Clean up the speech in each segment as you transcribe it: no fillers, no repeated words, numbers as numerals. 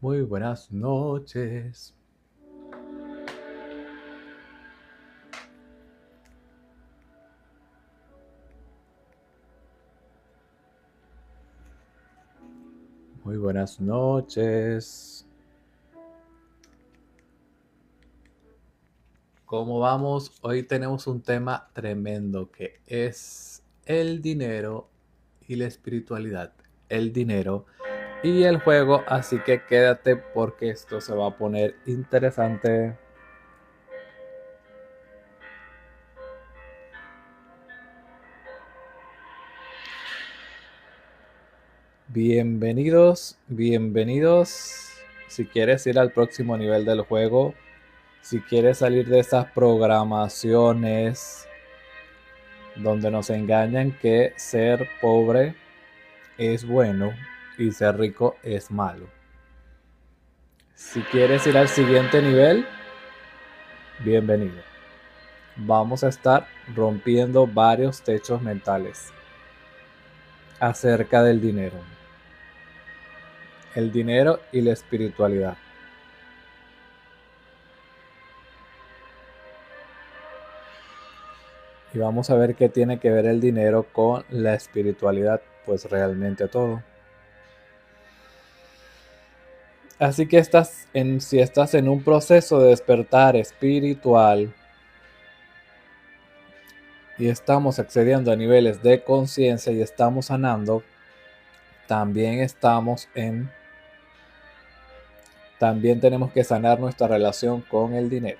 Muy buenas noches. Muy buenas noches. ¿Cómo vamos? Hoy tenemos un tema tremendo que es el dinero y la espiritualidad. El dinero y el juego, así que quédate porque esto se va a poner interesante. Bienvenidos, bienvenidos. Si quieres ir al próximo nivel del juego, si quieres salir de esas programaciones donde nos engañan que ser pobre es bueno y ser rico es malo. Si quieres ir al siguiente nivel, bienvenido. Vamos a estar rompiendo varios techos mentales acerca del dinero. El dinero y la espiritualidad. Y vamos a ver qué tiene que ver el dinero con la espiritualidad, pues realmente todo. Así que si estás en un proceso de despertar espiritual y estamos accediendo a niveles de conciencia y estamos sanando, también tenemos que sanar nuestra relación con el dinero.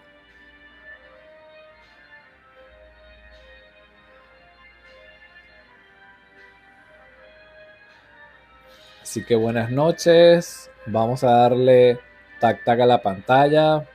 Así que buenas noches, vamos a darle tac tac a la pantalla.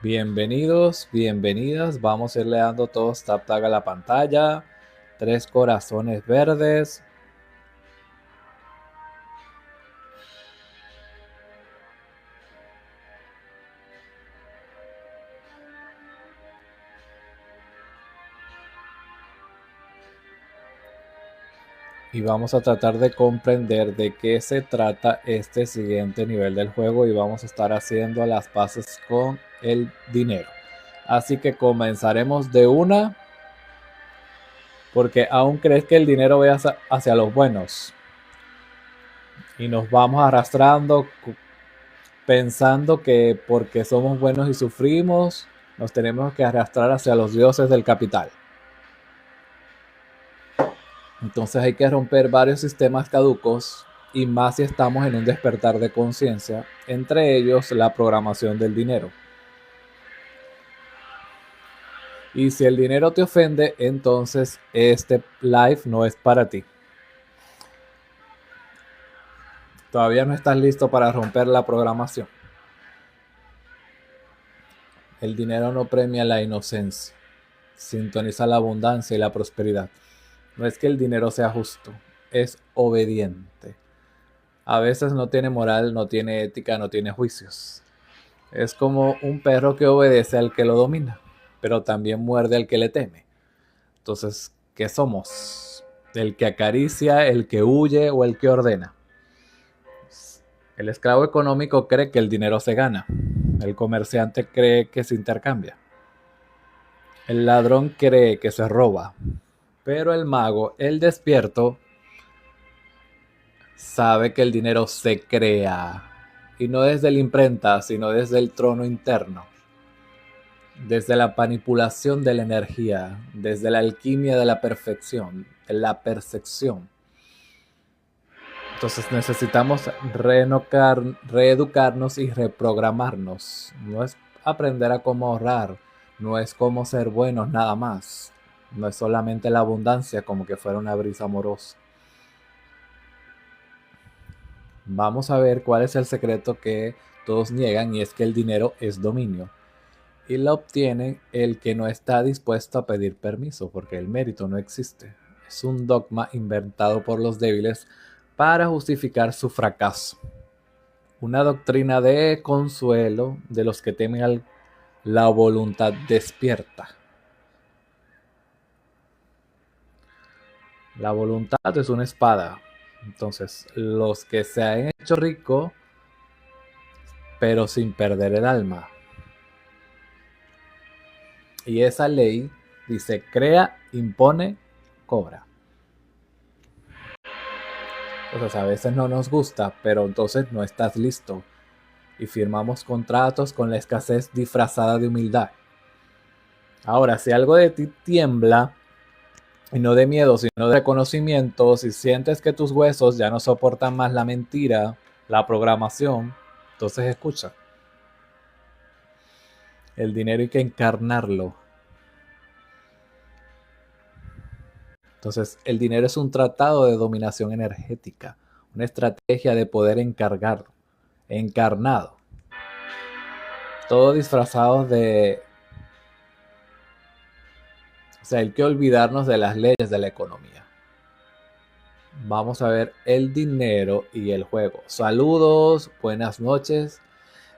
Bienvenidos, bienvenidas. Vamos a irle dando todos tap tap a la pantalla. 3 corazones verdes. Y vamos a tratar de comprender de qué se trata este siguiente nivel del juego y vamos a estar haciendo las paces con el dinero. Así que comenzaremos de una, porque aún crees que el dinero vaya hacia los buenos. Y nos vamos arrastrando pensando que porque somos buenos y sufrimos, nos tenemos que arrastrar hacia los dioses del capital. Entonces hay que romper varios sistemas caducos y más si estamos en un despertar de conciencia, entre ellos la programación del dinero. Y si el dinero te ofende, entonces este live no es para ti. Todavía no estás listo para romper la programación. El dinero no premia la inocencia, sintoniza la abundancia y la prosperidad. No es que el dinero sea justo, es obediente. A veces no tiene moral, no tiene ética, no tiene juicios. Es como un perro que obedece al que lo domina, pero también muerde al que le teme. Entonces, ¿qué somos? ¿El que acaricia, el que huye o el que ordena? El esclavo económico cree que el dinero se gana. El comerciante cree que se intercambia. El ladrón cree que se roba. Pero el mago, el despierto, sabe que el dinero se crea. Y no desde la imprenta, sino desde el trono interno. Desde la manipulación de la energía, desde la alquimia de la perfección, de la percepción. Entonces necesitamos reeducarnos y reprogramarnos. No es aprender a cómo ahorrar, no es cómo ser buenos nada más. No es solamente la abundancia como que fuera una brisa amorosa. Vamos a ver cuál es el secreto que todos niegan y es que el dinero es dominio. Y lo obtiene el que no está dispuesto a pedir permiso porque el mérito no existe. Es un dogma inventado por los débiles para justificar su fracaso. Una doctrina de consuelo de los que temen la voluntad despierta. La voluntad es una espada. Entonces, los que se han hecho ricos, pero sin perder el alma. Y esa ley dice, crea, impone, cobra. Entonces a veces no nos gusta, pero entonces no estás listo. Y firmamos contratos con la escasez disfrazada de humildad. Ahora, si algo de ti tiembla, y no de miedo, sino de reconocimiento, si sientes que tus huesos ya no soportan más la mentira, la programación, entonces escucha. El dinero hay que encarnarlo. Entonces, el dinero es un tratado de dominación energética, una estrategia de poder encarnado. Todo disfrazado de... O sea, hay que olvidarnos de las leyes de la economía. Vamos a ver el dinero y el juego. Saludos, buenas noches,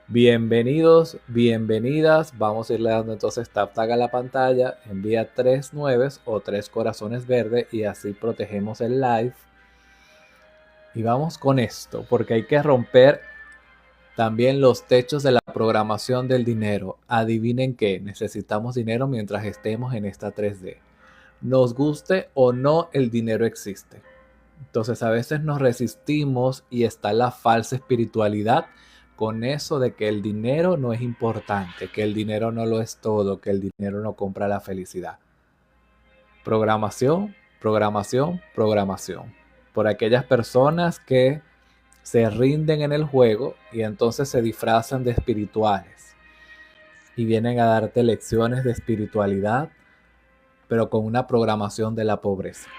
bienvenidos, bienvenidas. Vamos a irle dando entonces tap a la pantalla. Envía 3 nueves o 3 corazones verdes y así protegemos el live. Y vamos con esto, porque hay que romper también los techos de la programación del dinero. Adivinen qué, necesitamos dinero mientras estemos en esta 3D. Nos guste o no, el dinero existe. Entonces a veces nos resistimos y está la falsa espiritualidad con eso de que el dinero no es importante, que el dinero no lo es todo, que el dinero no compra la felicidad. Programación, programación, programación. Por aquellas personas que se rinden en el juego y entonces se disfrazan de espirituales y vienen a darte lecciones de espiritualidad, pero con una programación de la pobreza.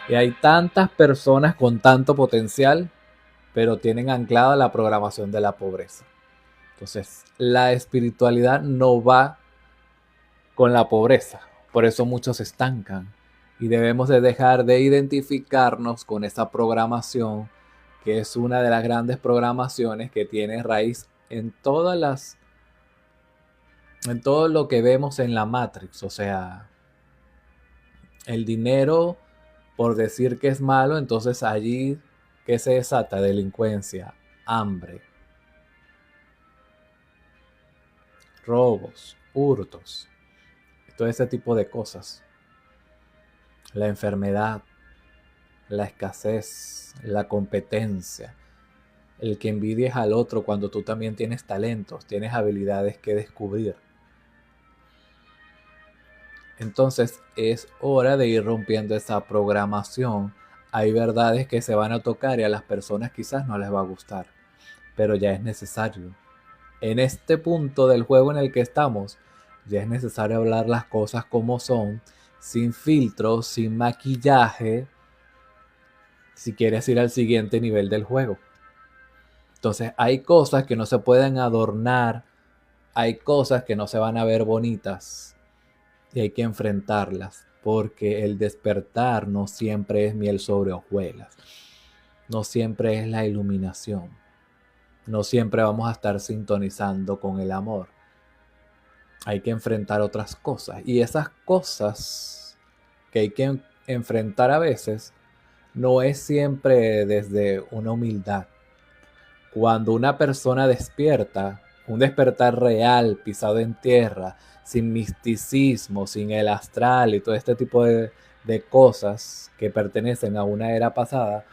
Y hay tantas personas con tanto potencial, pero tienen anclada la programación de la pobreza. Entonces, la espiritualidad no va con la pobreza. Por eso muchos se estancan. Y debemos de dejar de identificarnos con esa programación, que es una de las grandes programaciones que tiene raíz en en todo lo que vemos en la Matrix. O sea, el dinero, por decir que es malo, entonces allí, ¿qué se desata? Delincuencia, hambre, robos, hurtos, todo ese tipo de cosas. La enfermedad, la escasez, la competencia, el que envidies al otro cuando tú también tienes talentos, tienes habilidades que descubrir. Entonces es hora de ir rompiendo esa programación. Hay verdades que se van a tocar y a las personas quizás no les va a gustar, pero ya es necesario. En este punto del juego en el que estamos, ya es necesario hablar las cosas como son, sin filtros, sin maquillaje, si quieres ir al siguiente nivel del juego. Entonces hay cosas que no se pueden adornar, hay cosas que no se van a ver bonitas y hay que enfrentarlas, porque el despertar no siempre es miel sobre hojuelas, no siempre es la iluminación, no siempre vamos a estar sintonizando con el amor. Hay que enfrentar otras cosas, y esas cosas que hay que enfrentar a veces no es siempre desde una humildad. Cuando una persona despierta, un despertar real, pisado en tierra, sin misticismo, sin el astral y todo este tipo de cosas que pertenecen a una era pasada,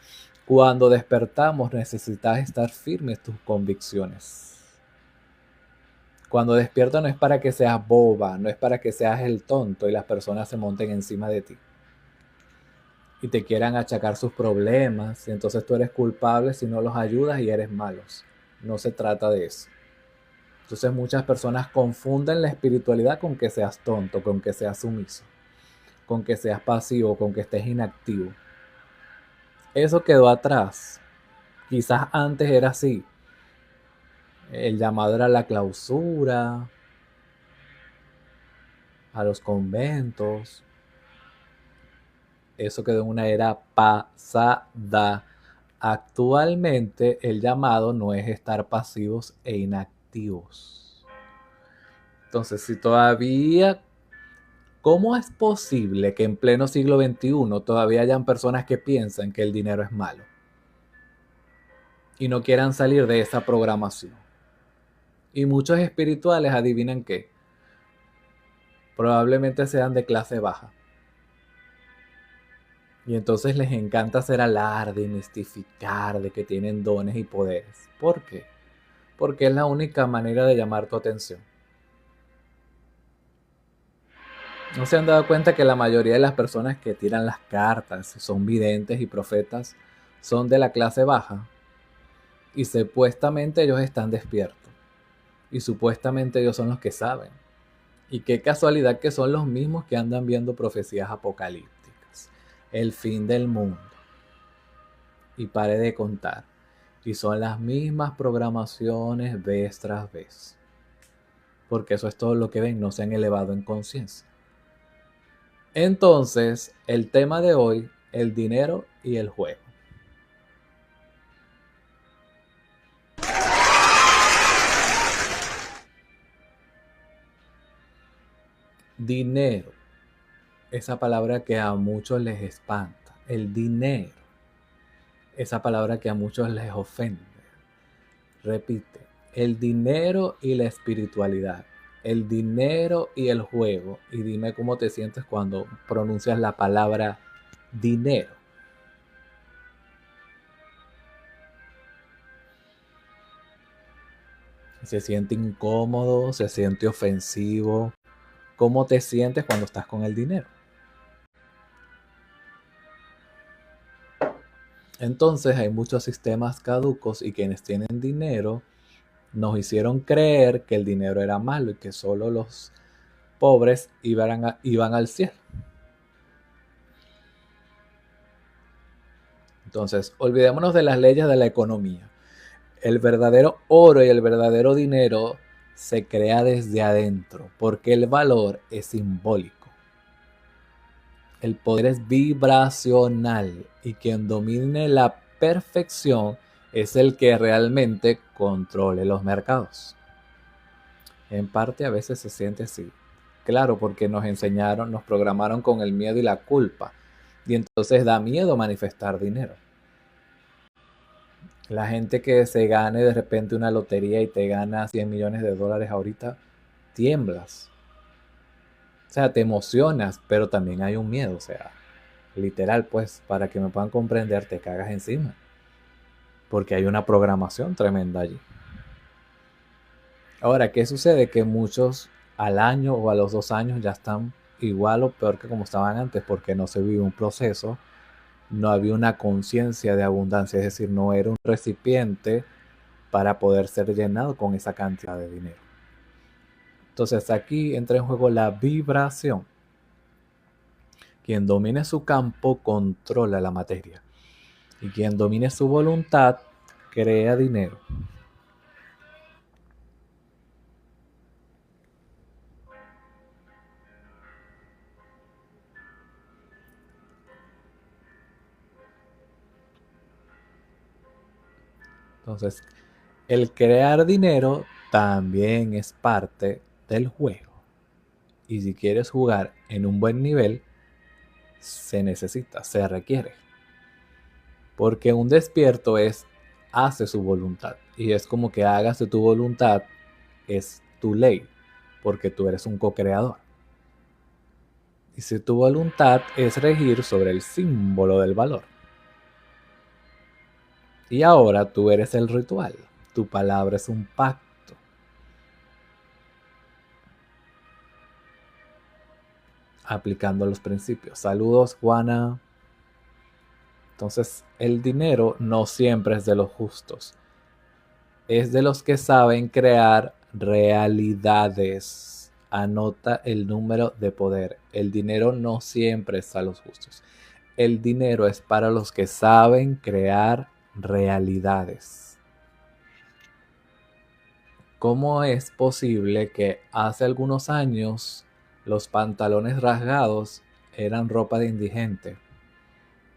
cuando despertamos necesitas estar firmes tus convicciones. Cuando despiertas no es para que seas boba, no es para que seas el tonto y las personas se monten encima de ti y te quieran achacar sus problemas, y entonces tú eres culpable si no los ayudas y eres malos. No se trata de eso. Entonces muchas personas confunden la espiritualidad con que seas tonto, con que seas sumiso, con que seas pasivo, con que estés inactivo. Eso quedó atrás. Quizás antes era así. El llamado era la clausura, a los conventos. Eso quedó en una era pasada. Actualmente el llamado no es estar pasivos e inactivos. Entonces, si todavía, ¿cómo es posible que en pleno siglo XXI todavía hayan personas que piensan que el dinero es malo y no quieran salir de esa programación? Y muchos espirituales, adivinen qué, probablemente sean de clase baja. Y entonces les encanta hacer alarde y mistificar de que tienen dones y poderes. ¿Por qué? Porque es la única manera de llamar tu atención. ¿No se han dado cuenta que la mayoría de las personas que tiran las cartas, son videntes y profetas, son de la clase baja? Y supuestamente ellos están despiertos. Y supuestamente ellos son los que saben. Y qué casualidad que son los mismos que andan viendo profecías apocalípticas. El fin del mundo. Y pare de contar. Y son las mismas programaciones vez tras vez. Porque eso es todo lo que ven, no se han elevado en conciencia. Entonces, el tema de hoy, el dinero y el juego. Dinero, esa palabra que a muchos les espanta. El dinero, esa palabra que a muchos les ofende. Repite, el dinero y la espiritualidad. El dinero y el juego. Y dime cómo te sientes cuando pronuncias la palabra dinero. Se siente incómodo, se siente ofensivo. ¿Cómo te sientes cuando estás con el dinero? Entonces hay muchos sistemas caducos y quienes tienen dinero nos hicieron creer que el dinero era malo y que solo los pobres iban al cielo. Entonces, olvidémonos de las leyes de la economía. El verdadero oro y el verdadero dinero se crea desde adentro, porque el valor es simbólico. El poder es vibracional y quien domine la perfección es el que realmente controle los mercados. En parte a veces se siente así. Claro, porque nos enseñaron, nos programaron con el miedo y la culpa. Y entonces da miedo manifestar dinero. La gente que se gane de repente una lotería y te gana 100 millones de dólares ahorita, tiemblas. O sea, te emocionas, pero también hay un miedo. O sea, literal, pues, para que me puedan comprender, te cagas encima. Porque hay una programación tremenda allí. Ahora, ¿qué sucede? Que muchos al año o a los 2 años ya están igual o peor que como estaban antes, porque no se vive un proceso, no había una conciencia de abundancia, es decir, no era un recipiente para poder ser llenado con esa cantidad de dinero. Entonces aquí entra en juego la vibración. Quien domine su campo controla la materia. Y quien domine su voluntad crea dinero. Entonces, el crear dinero también es parte del juego. Y si quieres jugar en un buen nivel, se necesita, se requiere. Porque un despierto hace su voluntad. Y es como que hagas de tu voluntad, es tu ley, porque tú eres un co-creador. Y si tu voluntad es regir sobre el símbolo del valor. Y ahora tú eres el ritual. Tu palabra es un pacto. Aplicando los principios. Saludos, Juana. Entonces, el dinero no siempre es de los justos. Es de los que saben crear realidades. Anota el número de poder. El dinero no siempre es a los justos. El dinero es para los que saben crear realidades. ¿Cómo es posible que hace algunos años los pantalones rasgados eran ropa de indigente?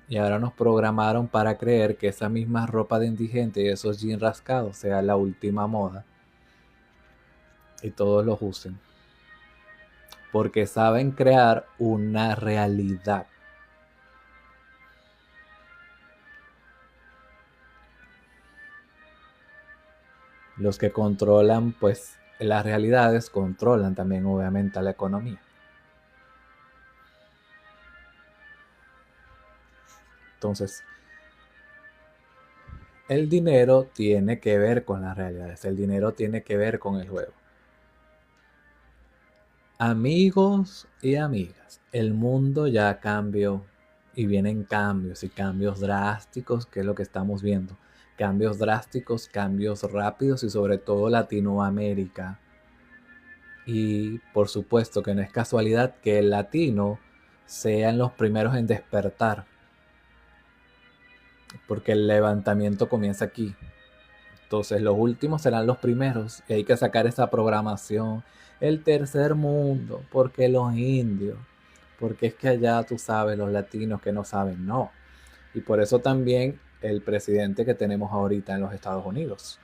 Y ahora nos programaron para creer que esa misma ropa de indigente y esos jeans rascados sea la última moda. Y todos los usen. Porque saben crear una realidad. Los que controlan, pues, las realidades controlan también, obviamente, a la economía. Entonces, el dinero tiene que ver con las realidades. El dinero tiene que ver con el juego. Amigos y amigas, el mundo ya cambió y vienen cambios y cambios drásticos, que es lo que estamos viendo. Cambios drásticos, cambios rápidos y sobre todo Latinoamérica. Y por supuesto que no es casualidad que el latino sean los primeros en despertar, porque el levantamiento comienza aquí. Entonces los últimos serán los primeros y hay que sacar esa programación. El tercer mundo, porque los indios, porque es que allá tú sabes, los latinos que no saben, no. Y por eso también el presidente que tenemos ahorita en los Estados Unidos,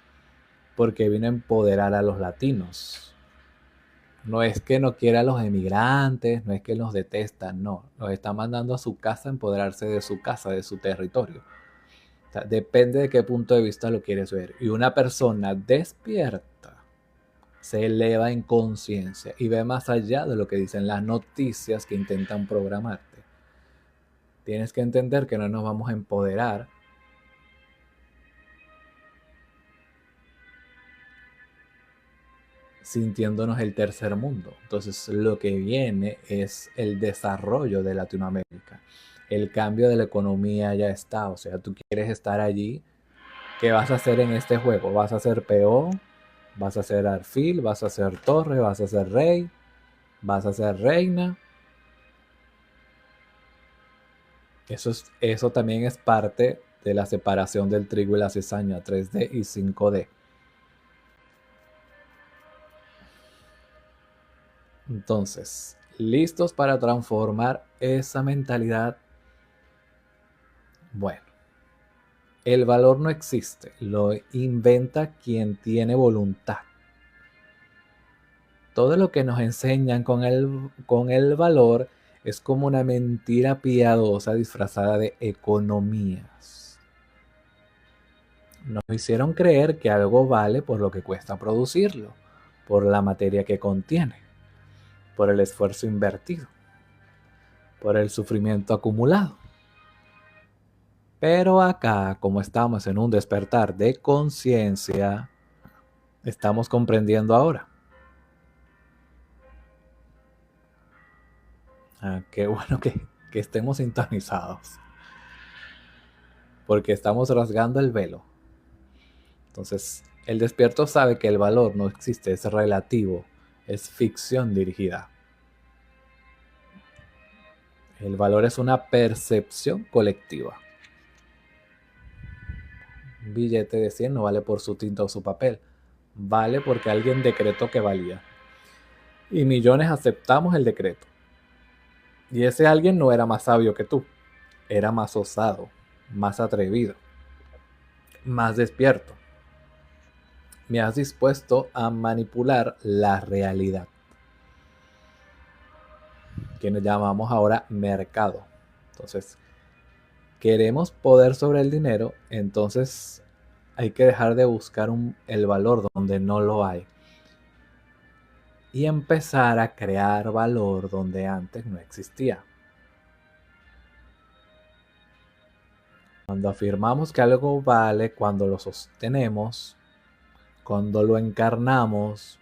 porque vino a empoderar a los latinos. No es que no quiera a los emigrantes, no es que los detesta, no. Los está mandando a su casa a empoderarse de su casa, de su territorio. O sea, depende de qué punto de vista lo quieres ver. Y una persona despierta se eleva en conciencia y ve más allá de lo que dicen las noticias que intentan programarte. Tienes que entender que no nos vamos a empoderar sintiéndonos el tercer mundo. Entonces lo que viene es el desarrollo de Latinoamérica. El cambio de la economía ya está. O sea, tú quieres estar allí. ¿Qué vas a hacer en este juego? ¿Vas a ser peón? ¿Vas a ser alfil? ¿Vas a ser torre? ¿Vas a ser rey? ¿Vas a ser reina? Eso también es parte de la separación del trigo y la cizaña, 3D y 5D. Entonces, ¿listos para transformar esa mentalidad? Bueno, el valor no existe, lo inventa quien tiene voluntad. Todo lo que nos enseñan con el valor es como una mentira piadosa disfrazada de economías. Nos hicieron creer que algo vale por lo que cuesta producirlo, por la materia que contiene, por el esfuerzo invertido, por el sufrimiento acumulado. Pero acá, como estamos en un despertar de conciencia, estamos comprendiendo ahora. Qué bueno que estemos sintonizados, porque estamos rasgando el velo. Entonces, el despierto sabe que el valor no existe, es relativo, es ficción dirigida. El valor es una percepción colectiva. Un billete de 100 no vale por su tinta o su papel, vale porque alguien decretó que valía. Y millones aceptamos el decreto. Y ese alguien no era más sabio que tú, era más osado, más atrevido, más despierto. Me has dispuesto a manipular la realidad, que nos llamamos ahora mercado. Entonces, queremos poder sobre el dinero, entonces hay que dejar de buscar el valor donde no lo hay y empezar a crear valor donde antes no existía. Cuando afirmamos que algo vale, cuando lo sostenemos, cuando lo encarnamos,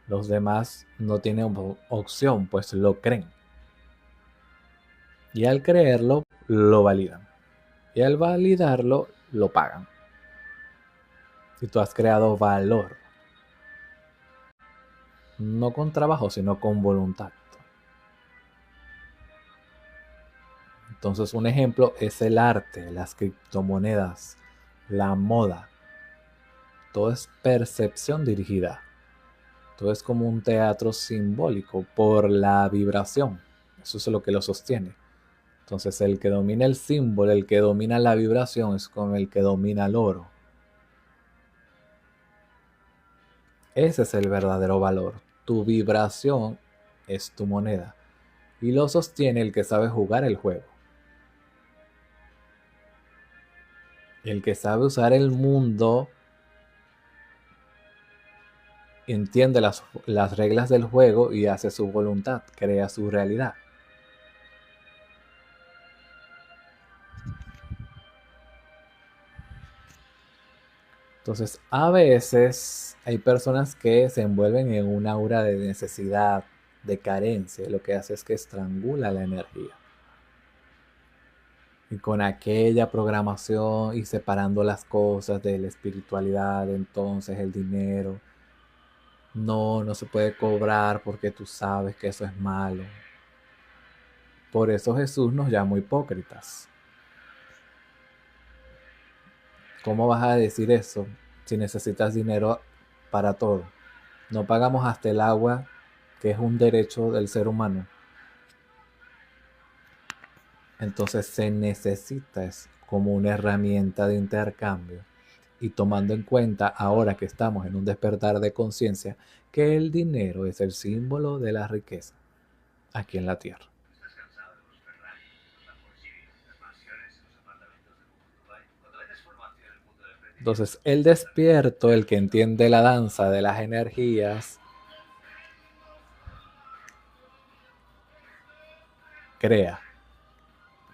los demás no tienen opción, pues lo creen. Y al creerlo, lo validan. Y al validarlo, lo pagan. Y tú has creado valor. No con trabajo, sino con voluntad. Entonces, un ejemplo es el arte, las criptomonedas, la moda. Todo es percepción dirigida. Todo es como un teatro simbólico por la vibración. Eso es lo que lo sostiene. Entonces el que domina el símbolo, el que domina la vibración es como el que domina el oro. Ese es el verdadero valor. Tu vibración es tu moneda. Y lo sostiene el que sabe jugar el juego. El que sabe usar el mundo entiende las reglas del juego y hace su voluntad, crea su realidad. Entonces, a veces hay personas que se envuelven en un aura de necesidad, de carencia, lo que hace es que estrangula la energía. Y con aquella programación y separando las cosas de la espiritualidad, entonces el dinero, no se puede cobrar porque tú sabes que eso es malo. Por eso Jesús nos llama hipócritas. ¿Cómo vas a decir eso si necesitas dinero para todo? No pagamos hasta el agua, que es un derecho del ser humano. Entonces se necesita es como una herramienta de intercambio. Y tomando en cuenta ahora que estamos en un despertar de conciencia, que el dinero es el símbolo de la riqueza aquí en la tierra. Entonces el despierto, el que entiende la danza de las energías, crea.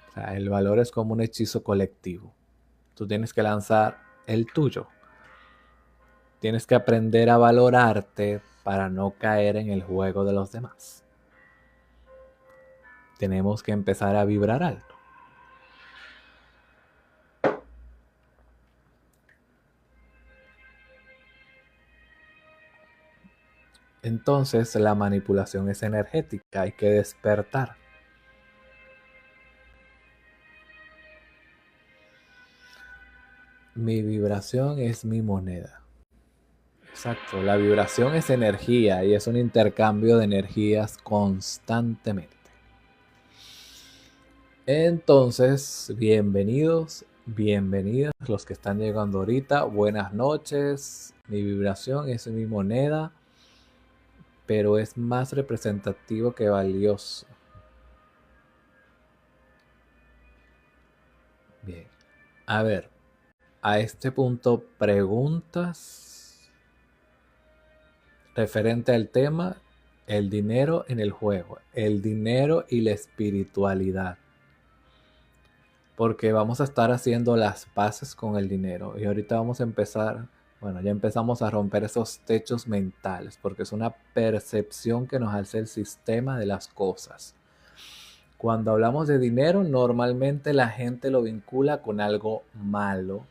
O sea, el valor es como un hechizo colectivo. Tú tienes que lanzar el tuyo. Tienes que aprender a valorarte para no caer en el juego de los demás. Tenemos que empezar a vibrar alto. Entonces la manipulación es energética, hay que despertar. Mi vibración es mi moneda. Exacto, la vibración es energía y es un intercambio de energías constantemente. Entonces, bienvenidos, bienvenidas los que están llegando ahorita. Buenas noches. Mi vibración es mi moneda, pero es más representativo que valioso. Bien. A ver, a este punto, preguntas referente al tema, el dinero en el juego, el dinero y la espiritualidad. Porque vamos a estar haciendo las paces con el dinero y ahorita vamos a empezar, bueno, ya empezamos a romper esos techos mentales, porque es una percepción que nos hace el sistema de las cosas. Cuando hablamos de dinero, normalmente la gente lo vincula con algo malo.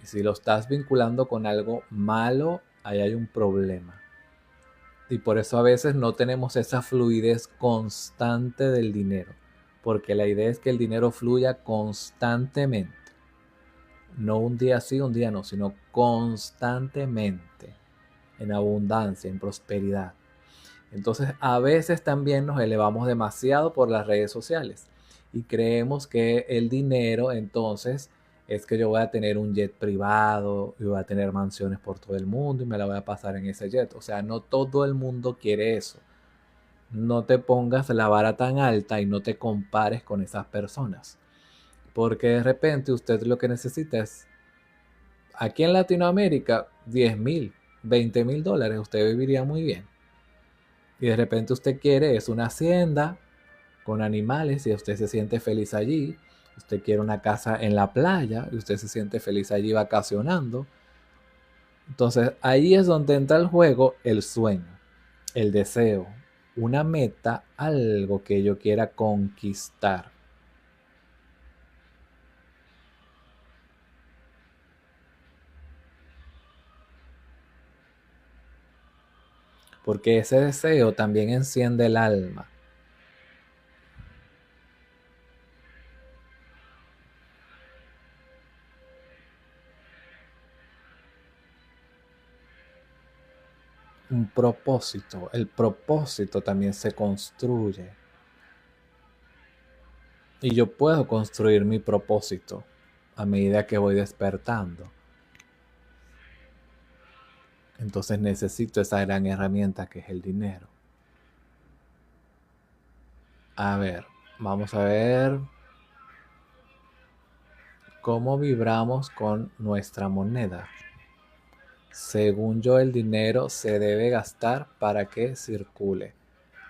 Y si lo estás vinculando con algo malo, ahí hay un problema. Y por eso a veces no tenemos esa fluidez constante del dinero. Porque la idea es que el dinero fluya constantemente. No un día sí, un día no, sino constantemente. En abundancia, en prosperidad. Entonces a veces también nos elevamos demasiado por las redes sociales y creemos que el dinero entonces es que yo voy a tener un jet privado y voy a tener mansiones por todo el mundo y me la voy a pasar en ese jet. O sea, no todo el mundo quiere eso. No te pongas la vara tan alta y no te compares con esas personas. Porque de repente usted lo que necesita es, aquí en Latinoamérica, 10.000, 20.000 dólares, usted viviría muy bien. Y de repente usted quiere es una hacienda con animales y usted se siente feliz allí. Usted quiere una casa en la playa y usted se siente feliz allí vacacionando. Entonces ahí es donde entra el juego el sueño, el deseo, una meta, algo que yo quiera conquistar. Porque ese deseo también enciende el alma. Un propósito. El propósito también se construye. Y yo puedo construir mi propósito a medida que voy despertando. Entonces necesito esa gran herramienta que es el dinero. A ver, vamos a ver cómo vibramos con nuestra moneda. Según yo, el dinero se debe gastar para que circule.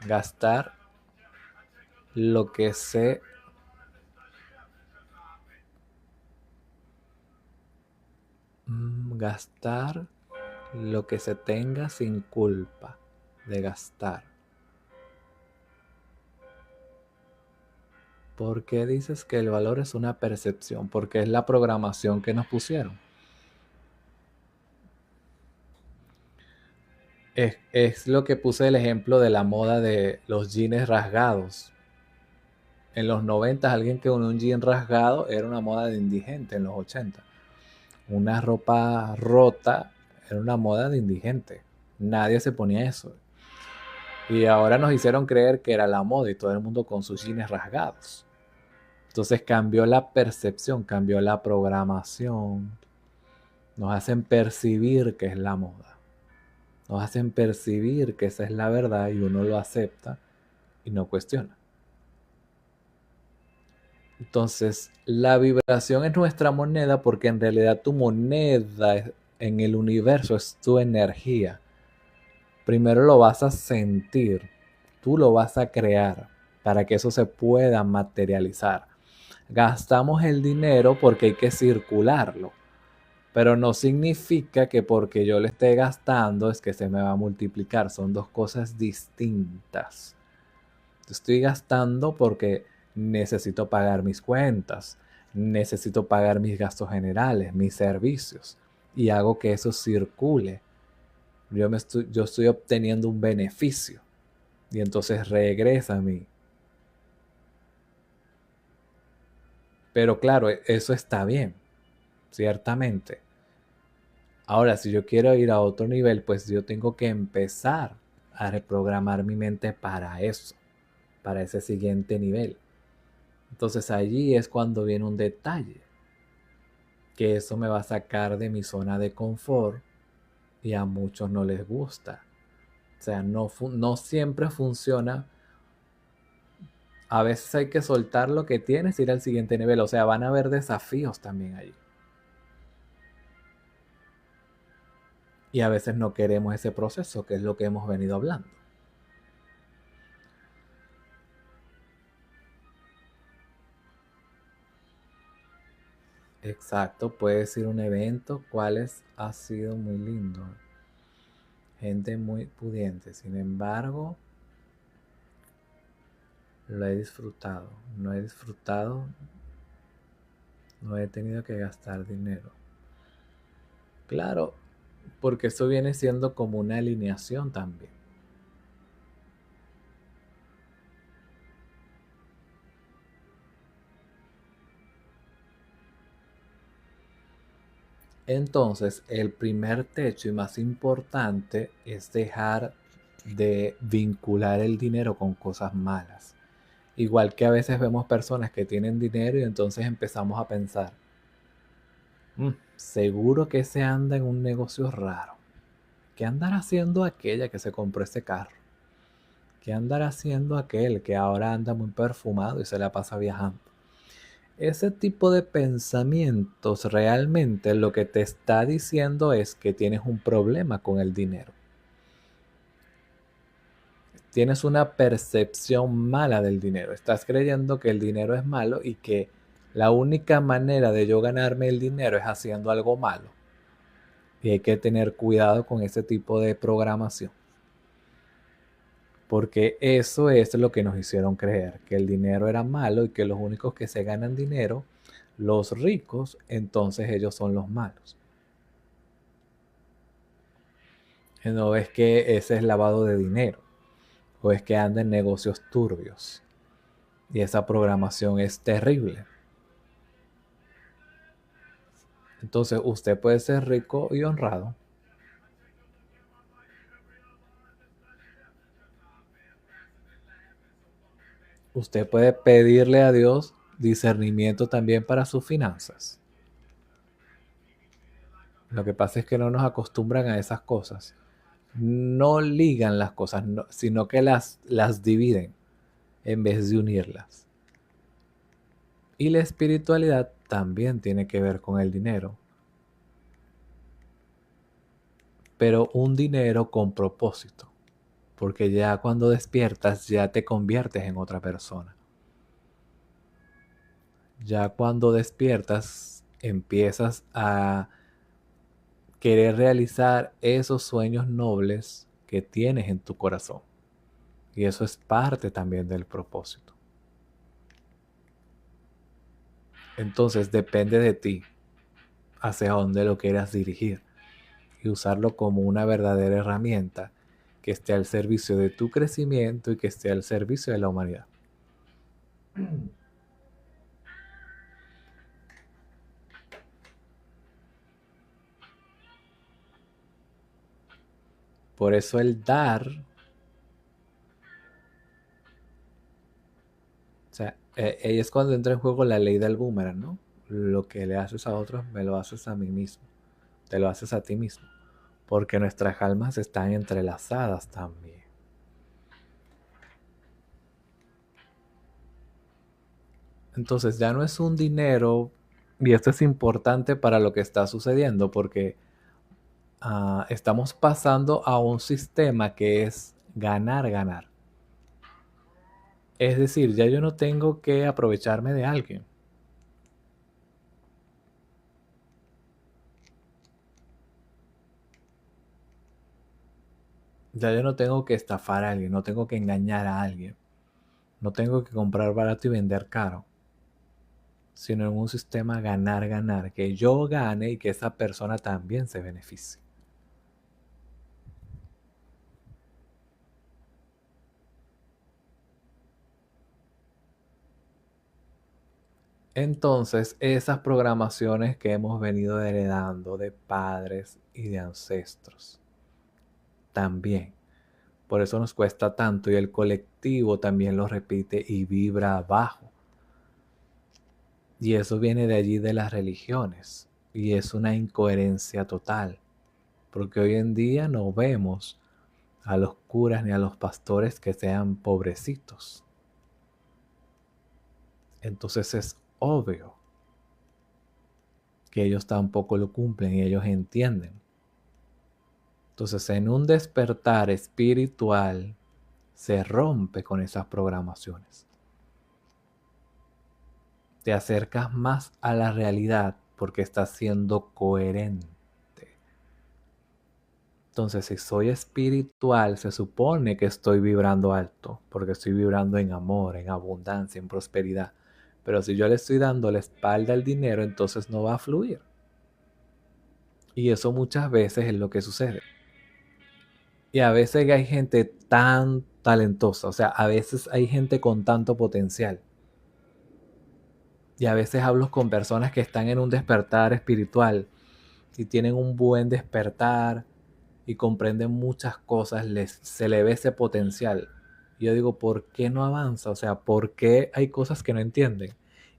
Gastar lo que se... gastar lo que se tenga sin culpa de gastar. ¿Por qué dices que el valor es una percepción? Porque es la programación que nos pusieron. Es lo que puse el ejemplo de la moda de los jeans rasgados. En los 90 alguien que con un jean rasgado era una moda de indigente. En los 80 una ropa rota era una moda de indigente. Nadie se ponía eso. Y ahora nos hicieron creer que era la moda y todo el mundo con sus jeans rasgados. Entonces cambió la percepción, cambió la programación. Nos hacen percibir que es la moda. Nos hacen percibir que esa es la verdad y uno lo acepta y no cuestiona. Entonces, la vibración es nuestra moneda porque en realidad tu moneda en el universo es tu energía. Primero lo vas a sentir, tú lo vas a crear para que eso se pueda materializar. Gastamos el dinero porque hay que circularlo, pero no significa que porque yo le esté gastando es que se me va a multiplicar. Son dos cosas distintas. Estoy gastando porque necesito pagar mis cuentas, necesito pagar mis gastos generales, mis servicios y hago que eso circule. Yo estoy obteniendo un beneficio y entonces regresa a mí. Pero claro, eso está bien, ciertamente. Ahora, si yo quiero ir a otro nivel, pues yo tengo que empezar a reprogramar mi mente para eso, para ese siguiente nivel. Entonces allí es cuando viene un detalle, que eso me va a sacar de mi zona de confort y a muchos no les gusta. O sea, no siempre funciona. A veces hay que soltar lo que tienes y ir al siguiente nivel. O sea, van a haber desafíos también allí. Y a veces no queremos ese proceso, que es lo que hemos venido hablando. Exacto, puede ir un evento, cuáles ha sido muy lindo. Gente muy pudiente. Sin embargo, lo he disfrutado. No he disfrutado, no he tenido que gastar dinero. Claro, porque eso viene siendo como una alineación también. Entonces, el primer techo y más importante es dejar de vincular el dinero con cosas malas. Igual que a veces vemos personas que tienen dinero y entonces empezamos a pensar, seguro que se anda en un negocio raro. ¿Qué andará haciendo aquella que se compró ese carro? ¿Qué andará haciendo aquel que ahora anda muy perfumado y se la pasa viajando? Ese tipo de pensamientos realmente lo que te está diciendo es que tienes un problema con el dinero. Tienes una percepción mala del dinero. Estás creyendo que el dinero es malo y que la única manera de yo ganarme el dinero es haciendo algo malo. Y hay que tener cuidado con ese tipo de programación. Porque eso es lo que nos hicieron creer, que el dinero era malo y que los únicos que se ganan dinero, los ricos, entonces ellos son los malos. No es que ese es lavado de dinero o es que anda en negocios turbios. Y esa programación es terrible. Entonces usted puede ser rico y honrado. Usted puede pedirle a Dios discernimiento también para sus finanzas. Lo que pasa es que no nos acostumbran a esas cosas. No ligan las cosas, sino que las dividen en vez de unirlas. Y la espiritualidad también tiene que ver con el dinero, pero un dinero con propósito, porque ya cuando despiertas ya te conviertes en otra persona. Ya cuando despiertas empiezas a querer realizar esos sueños nobles que tienes en tu corazón. Y eso es parte también del propósito. Entonces depende de ti hacia dónde lo quieras dirigir y usarlo como una verdadera herramienta que esté al servicio de tu crecimiento y que esté al servicio de la humanidad. Por eso el dar, o sea, ahí es cuando entra en juego la ley del boomerang, ¿no? Lo que le haces a otros, me lo haces a mí mismo. Te lo haces a ti mismo. Porque nuestras almas están entrelazadas también. Entonces ya no es un dinero, y esto es importante para lo que está sucediendo, porque estamos pasando a un sistema que es ganar, ganar. Es decir, ya yo no tengo que aprovecharme de alguien. Ya yo no tengo que estafar a alguien, no tengo que engañar a alguien, no tengo que comprar barato y vender caro, sino en un sistema ganar, ganar, que yo gane y que esa persona también se beneficie. Entonces, esas programaciones que hemos venido heredando de padres y de ancestros, también. Por eso nos cuesta tanto y el colectivo también lo repite y vibra abajo. Y eso viene de allí de las religiones. Y es una incoherencia total. Porque hoy en día no vemos a los curas ni a los pastores que sean pobrecitos. Entonces es obvio que ellos tampoco lo cumplen y ellos entienden. Entonces en un despertar espiritual se rompe con esas programaciones. Te acercas más a la realidad porque estás siendo coherente. Entonces, si soy espiritual, se supone que estoy vibrando alto, porque estoy vibrando en amor, en abundancia, en prosperidad. Pero si yo le estoy dando la espalda al dinero, entonces no va a fluir. Y eso muchas veces es lo que sucede. Y a veces hay gente tan talentosa, o sea, a veces hay gente con tanto potencial. Y a veces hablo con personas que están en un despertar espiritual y tienen un buen despertar y comprenden muchas cosas, se le ve ese potencial. Y yo digo, ¿por qué no avanza? O sea, ¿por qué hay cosas que no entienden?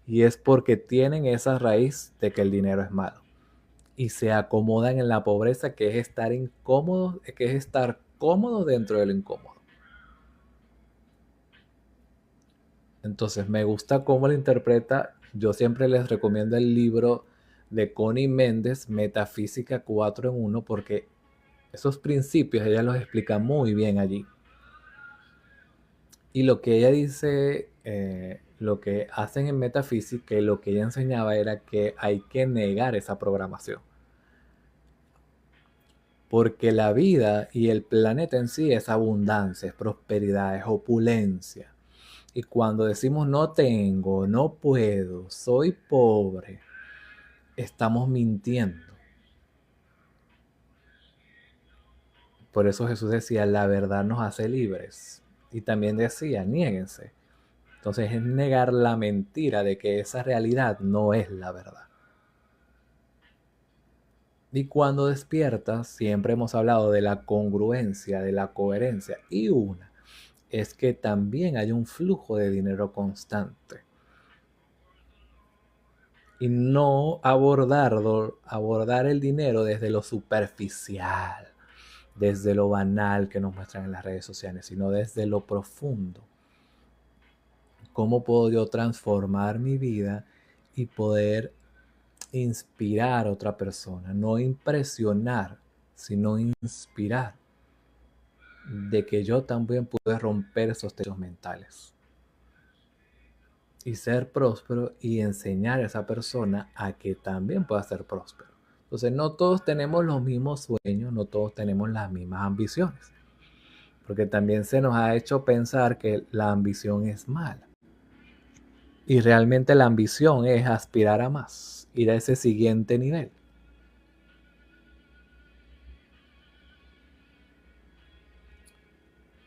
Y es porque tienen esa raíz de que el dinero es malo. Y se acomodan en la pobreza, que es estar incómodo, que es estar cómodo dentro de lo incómodo. Entonces, me gusta cómo lo interpreta. Yo siempre les recomiendo el libro de Connie Méndez, Metafísica 4 en 1, porque esos principios ella los explica muy bien allí. Y lo que ella dice, lo que hacen en metafísica y lo que ella enseñaba era que hay que negar esa programación. Porque la vida y el planeta en sí es abundancia, es prosperidad, es opulencia. Y cuando decimos no tengo, no puedo, soy pobre, estamos mintiendo. Por eso Jesús decía, la verdad nos hace libres. Y también decía, niéguense. Entonces es negar la mentira de que esa realidad no es la verdad. Y cuando despiertas, siempre hemos hablado de la congruencia, de la coherencia. Y una es que también hay un flujo de dinero constante. y no abordar el dinero desde lo superficial, desde lo banal que nos muestran en las redes sociales, sino desde lo profundo. ¿Cómo puedo yo transformar mi vida y poder inspirar a otra persona? No impresionar, sino inspirar, de que yo también pude romper esos techos mentales y ser próspero y enseñar a esa persona a que también pueda ser próspero. Entonces no todos tenemos los mismos sueños, no todos tenemos las mismas ambiciones, porque también se nos ha hecho pensar que la ambición es mala. Y realmente la ambición es aspirar a más, ir a ese siguiente nivel.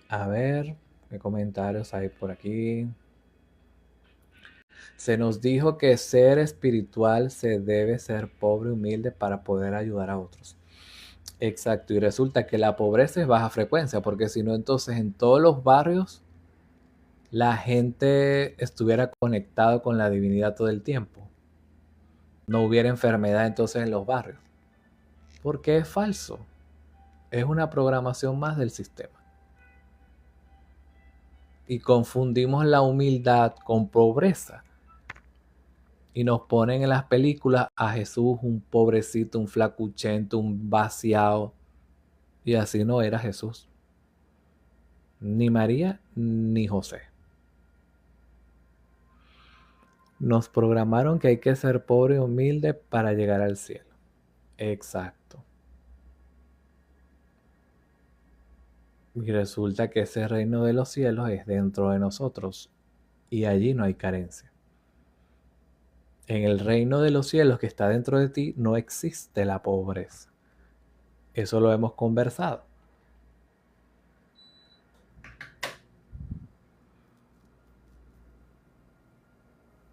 A ver, ¿qué comentarios hay por aquí? Se nos dijo que ser espiritual se debe ser pobre, humilde para poder ayudar a otros. Exacto, y resulta que la pobreza es baja frecuencia, porque si no, entonces en todos los barrios la gente estuviera conectado con la divinidad todo el tiempo. No hubiera enfermedad entonces en los barrios. Porque es falso. Es una programación más del sistema. Y confundimos la humildad con pobreza. Y nos ponen en las películas a Jesús un pobrecito, un flacuchento, un vaciado. Y así no era Jesús. Ni María ni José. Nos programaron que hay que ser pobre y humilde para llegar al cielo. Exacto. Y resulta que ese reino de los cielos es dentro de nosotros y allí no hay carencia. En el reino de los cielos que está dentro de ti no existe la pobreza. Eso lo hemos conversado.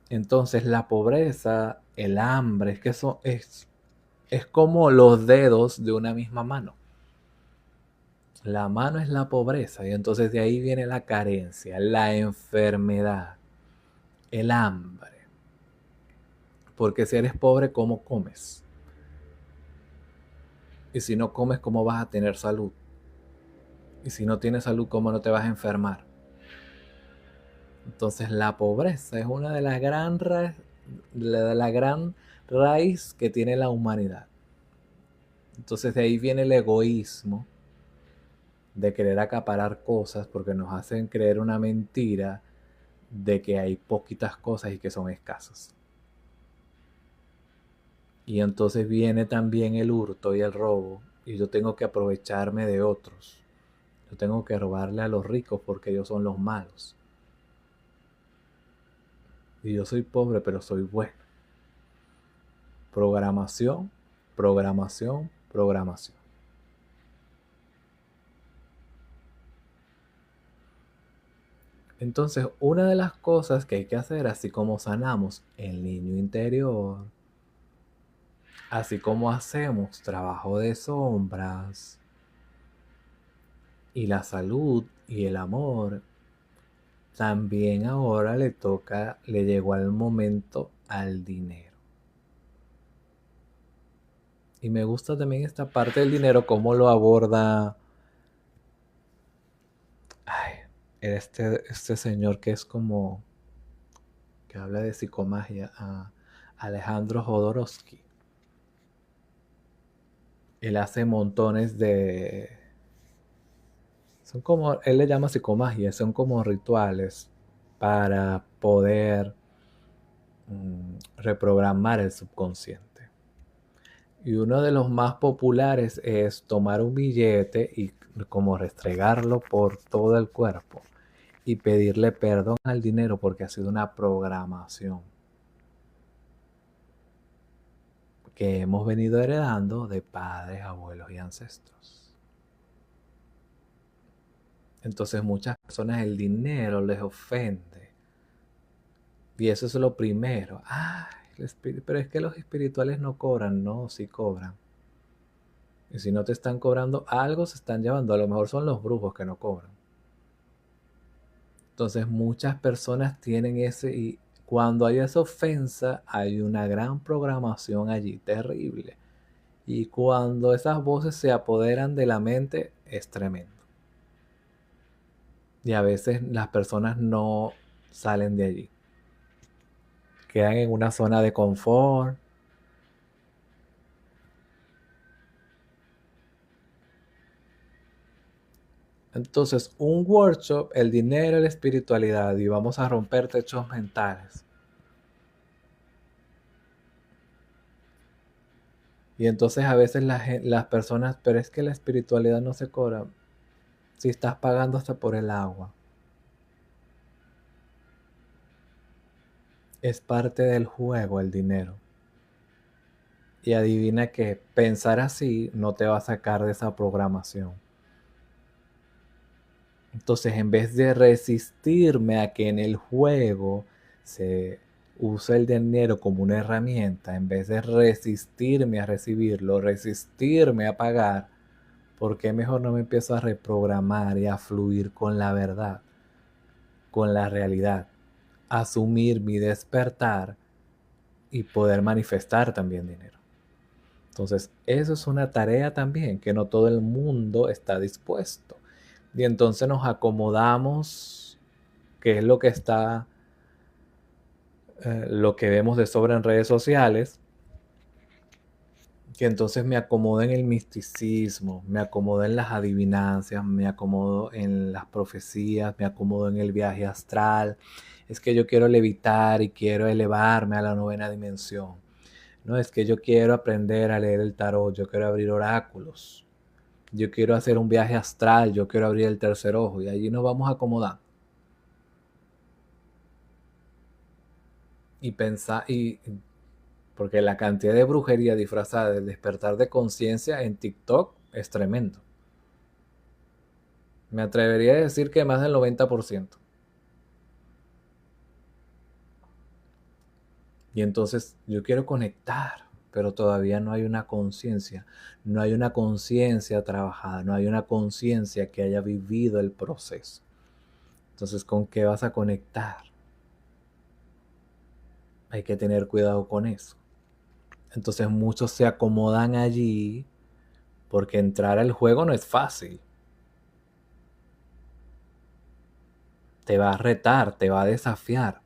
Entonces la pobreza, el hambre, es que eso es como los dedos de una misma mano. La mano es la pobreza y entonces de ahí viene la carencia, la enfermedad, el hambre. Porque si eres pobre, ¿cómo comes? Y si no comes, ¿cómo vas a tener salud? Y si no tienes salud, ¿cómo no te vas a enfermar? Entonces la pobreza es una de las la gran raíz que tiene la humanidad. Entonces de ahí viene el egoísmo de querer acaparar cosas porque nos hacen creer una mentira de que hay poquitas cosas y que son escasas. Y entonces viene también el hurto y el robo y yo tengo que aprovecharme de otros. Yo tengo que robarle a los ricos porque ellos son los malos. Y yo soy pobre pero soy bueno. Programación, programación, programación. Entonces, una de las cosas que hay que hacer, así como sanamos el niño interior, así como hacemos trabajo de sombras y la salud y el amor, también ahora le llegó el momento al dinero. Y me gusta también esta parte del dinero, cómo lo aborda este señor que es como, que habla de psicomagia, Alejandro Jodorowsky. Él hace montones son como, él le llama psicomagia, son como rituales para poder reprogramar el subconsciente. Y uno de los más populares es tomar un billete y como restregarlo por todo el cuerpo y pedirle perdón al dinero porque ha sido una programación que hemos venido heredando de padres, abuelos y ancestros. Entonces muchas personas el dinero les ofende. Y eso es lo primero. Pero es que los espirituales no cobran. No, sí cobran. Y si no te están cobrando, algo se están llevando. A lo mejor son los brujos que no cobran. Entonces muchas personas tienen ese... Y Cuando hay esa ofensa, hay una gran programación allí, terrible. Y cuando esas voces se apoderan de la mente, es tremendo. Y a veces las personas no salen de allí. Quedan en una zona de confort. Entonces, un workshop, el dinero y la espiritualidad, y vamos a romper techos mentales. Y entonces a veces las personas, pero es que la espiritualidad no se cobra si estás pagando hasta por el agua. Es parte del juego el dinero. Y adivina que pensar así no te va a sacar de esa programación. Entonces, en vez de resistirme a que en el juego se use el dinero como una herramienta, en vez de resistirme a recibirlo, resistirme a pagar, ¿por qué mejor no me empiezo a reprogramar y a fluir con la verdad, con la realidad? Asumir mi despertar y poder manifestar también dinero. Entonces, eso es una tarea también que no todo el mundo está dispuesto. Y entonces nos acomodamos, que es lo que está, lo que vemos de sobra en redes sociales, que entonces me acomodo en el misticismo, me acomodo en las adivinancias, me acomodo en las profecías, me acomodo en el viaje astral. Es que yo quiero levitar y quiero elevarme a la novena dimensión. No, es que yo quiero aprender a leer el tarot, yo quiero abrir oráculos, yo quiero hacer un viaje astral, yo quiero abrir el tercer ojo y allí nos vamos a acomodar. Y pensar, porque la cantidad de brujería disfrazada del despertar de conciencia en TikTok es tremendo. Me atrevería a decir que más del 90%. Y entonces yo quiero conectar, pero todavía no hay una conciencia. No hay una conciencia trabajada, no hay una conciencia que haya vivido el proceso. Entonces, ¿con qué vas a conectar? Hay que tener cuidado con eso. Entonces muchos se acomodan allí porque entrar al juego no es fácil. Te va a retar, te va a desafiar.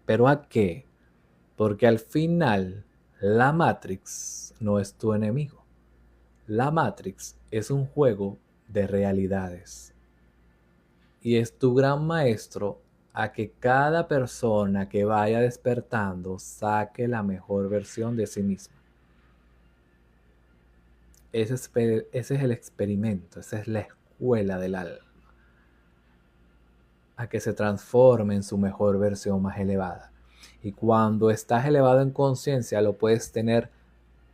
¿Pero a qué? Porque al final la Matrix no es tu enemigo. La Matrix es un juego de realidades. Y es tu gran maestro a que cada persona que vaya despertando saque la mejor versión de sí misma. Ese es el experimento, esa es la escuela del alma. A que se transforme en su mejor versión más elevada. Y cuando estás elevado en conciencia, lo puedes tener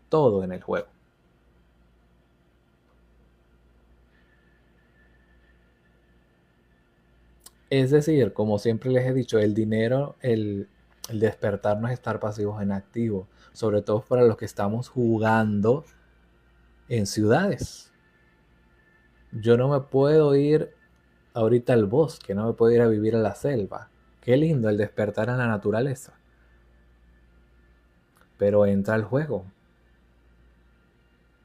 todo en el juego. Es decir, como siempre les he dicho, el dinero, el despertar no es estar pasivos en activo, sobre todo para los que estamos jugando en ciudades. Yo no me puedo ir ahorita al bosque, no me puedo ir a vivir a la selva. Qué lindo el despertar en la naturaleza. Pero entra al juego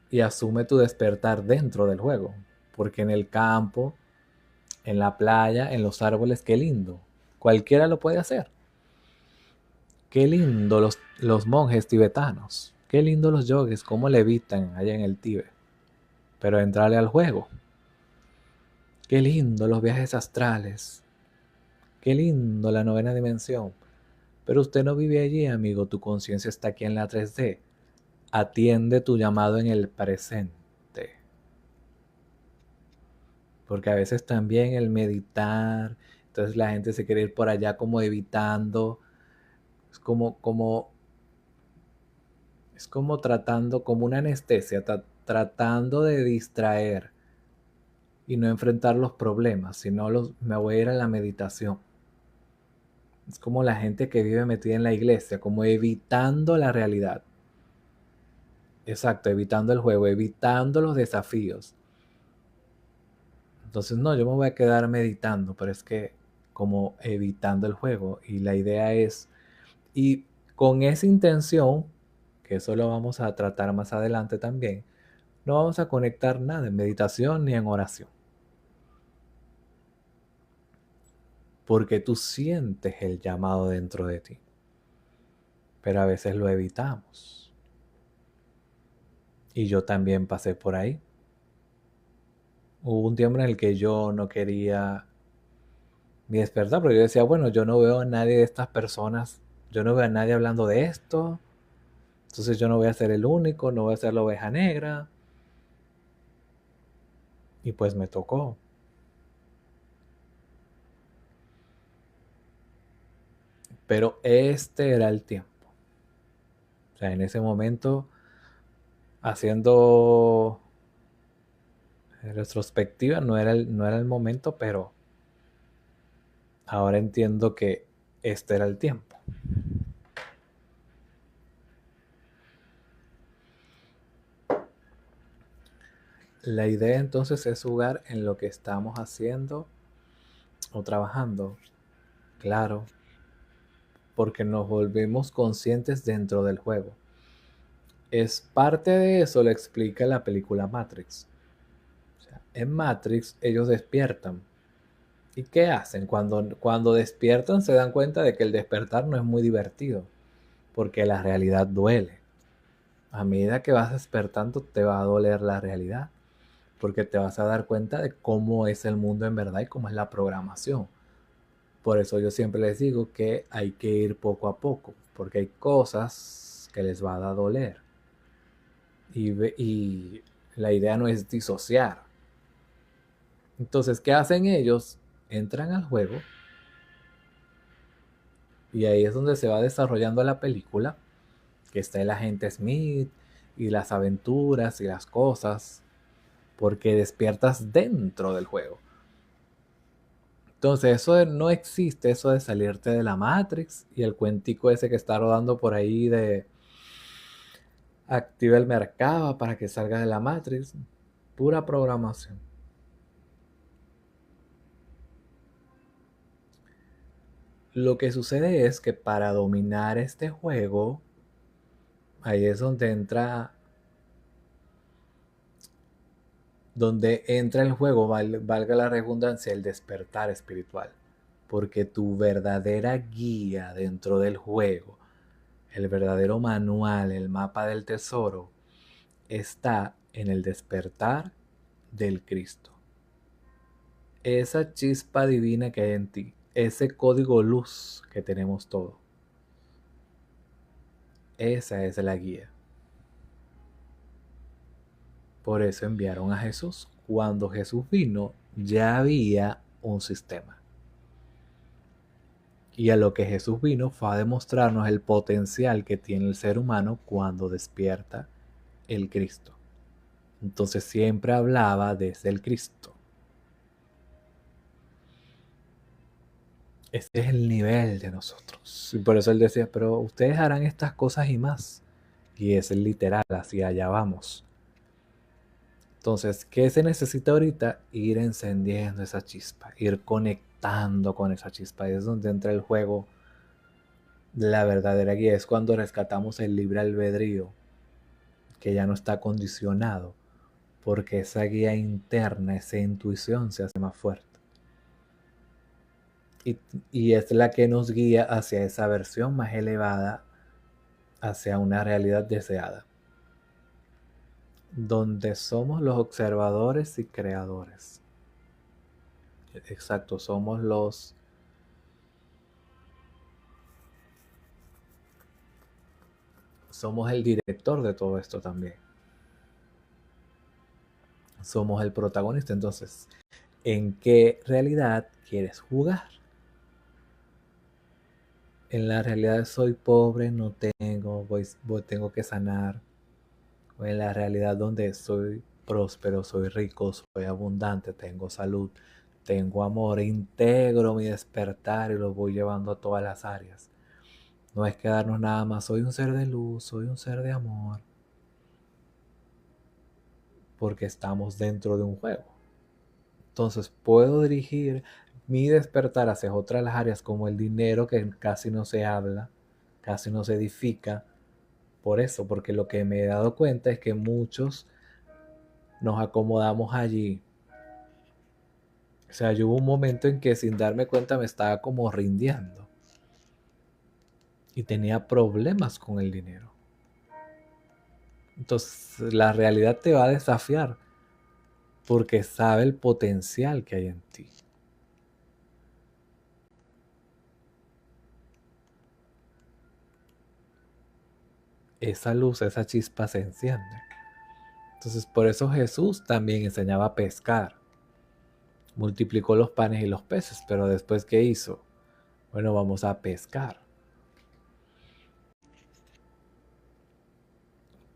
y asume tu despertar dentro del juego. Porque en el campo, en la playa, en los árboles, qué lindo. Cualquiera lo puede hacer. Qué lindo los monjes tibetanos. Qué lindo los yogis, cómo levitan allá en el Tíbet. Pero entrarle al juego. Qué lindo los viajes astrales. Qué lindo la novena dimensión. Pero usted no vive allí, amigo. Tu conciencia está aquí en la 3D. Atiende tu llamado en el presente. Porque a veces también el meditar, entonces la gente se quiere ir por allá como evitando, es como tratando, como una anestesia, tratando de distraer y no enfrentar los problemas, sino me voy a ir a la meditación. Es como la gente que vive metida en la iglesia, como evitando la realidad. Exacto, evitando el juego, evitando los desafíos. Entonces, no, yo me voy a quedar meditando, pero es que como evitando el juego. Y la idea es, y con esa intención, que eso lo vamos a tratar más adelante también, no vamos a conectar nada en meditación ni en oración. Porque tú sientes el llamado dentro de ti. Pero a veces lo evitamos. Y yo también pasé por ahí. Hubo un tiempo en el que yo no quería ni despertar, porque yo decía, bueno, yo no veo a nadie de estas personas, yo no veo a nadie hablando de esto, entonces yo no voy a ser el único, no voy a ser la oveja negra. Y pues me tocó. Pero este era el tiempo. O sea, en ese momento, haciendo retrospectiva, no era el momento, pero ahora entiendo que este era el tiempo. La idea entonces es jugar en lo que estamos haciendo o trabajando, claro, porque nos volvemos conscientes dentro del juego. Es parte de eso, lo explica la película Matrix. O sea, en Matrix ellos despiertan. ¿Y qué hacen? Cuando despiertan se dan cuenta de que el despertar no es muy divertido, porque la realidad duele. A medida que vas despertando te va a doler la realidad, porque te vas a dar cuenta de cómo es el mundo en verdad y cómo es la programación. Por eso yo siempre les digo que hay que ir poco a poco, porque hay cosas que les va a doler. Y la idea no es disociar. Entonces, ¿qué hacen ellos? Entran al juego y ahí es donde se va desarrollando la película, que está el agente Smith y las aventuras y las cosas, porque despiertas dentro del juego. Entonces, no existe, eso de salirte de la Matrix y el cuentico ese que está rodando por ahí de activa el mercado para que salga de la Matrix. Pura programación. Lo que sucede es que para dominar este juego, ahí es donde entra el juego, valga la redundancia, el despertar espiritual. Porque tu verdadera guía dentro del juego, el verdadero manual, el mapa del tesoro, está en el despertar del Cristo. Esa chispa divina que hay en ti, ese código luz que tenemos todos. Esa es la guía. Por eso enviaron a Jesús. Cuando Jesús vino, ya había un sistema. Y a lo que Jesús vino fue a demostrarnos el potencial que tiene el ser humano cuando despierta el Cristo. Entonces siempre hablaba desde el Cristo. Este es el nivel de nosotros. Y por eso él decía, pero ustedes harán estas cosas y más. Y es el literal, hacia allá vamos. Entonces, ¿qué se necesita ahorita? Ir encendiendo esa chispa, ir conectando con esa chispa. Es donde entra el juego. La verdadera guía es cuando rescatamos el libre albedrío, que ya no está condicionado, porque esa guía interna, esa intuición se hace más fuerte. Y es la que nos guía hacia esa versión más elevada, hacia una realidad deseada, donde somos los observadores y creadores. Exacto, somos el director de todo esto también. Somos el protagonista. Entonces, ¿en qué realidad quieres jugar? En la realidad soy pobre, no tengo, tengo que sanar. O en la realidad donde soy próspero, soy rico, soy abundante, tengo salud, tengo amor, integro mi despertar y lo voy llevando a todas las áreas. No es quedarnos nada más, soy un ser de luz, soy un ser de amor, porque estamos dentro de un juego. Entonces puedo dirigir, mi despertar hacia otras áreas como el dinero, que casi no se habla, casi no se edifica. Por eso, porque lo que me he dado cuenta es que muchos nos acomodamos allí. O sea, yo hubo un momento en que sin darme cuenta me estaba como rindiendo y tenía problemas con el dinero. Entonces, la realidad te va a desafiar porque sabe el potencial que hay en ti. Esa luz, esa chispa se enciende. Entonces, por eso Jesús también enseñaba a pescar. Multiplicó los panes y los peces, pero después, ¿qué hizo? Bueno, vamos a pescar.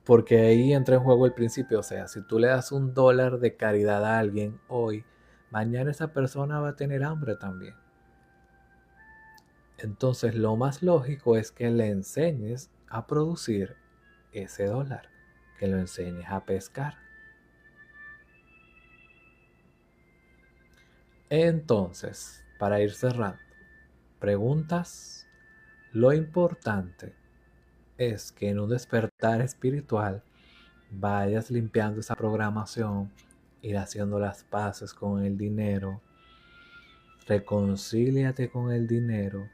Porque ahí entra en juego el principio. O sea, si tú le das $1 de caridad a alguien hoy, mañana esa persona va a tener hambre también. Entonces, lo más lógico es que le enseñes a producir ese dólar, que lo enseñes a pescar. Entonces, para ir cerrando, preguntas. Lo importante es que en un despertar espiritual vayas limpiando esa programación, ir haciendo las paces con el dinero, reconcíliate con el dinero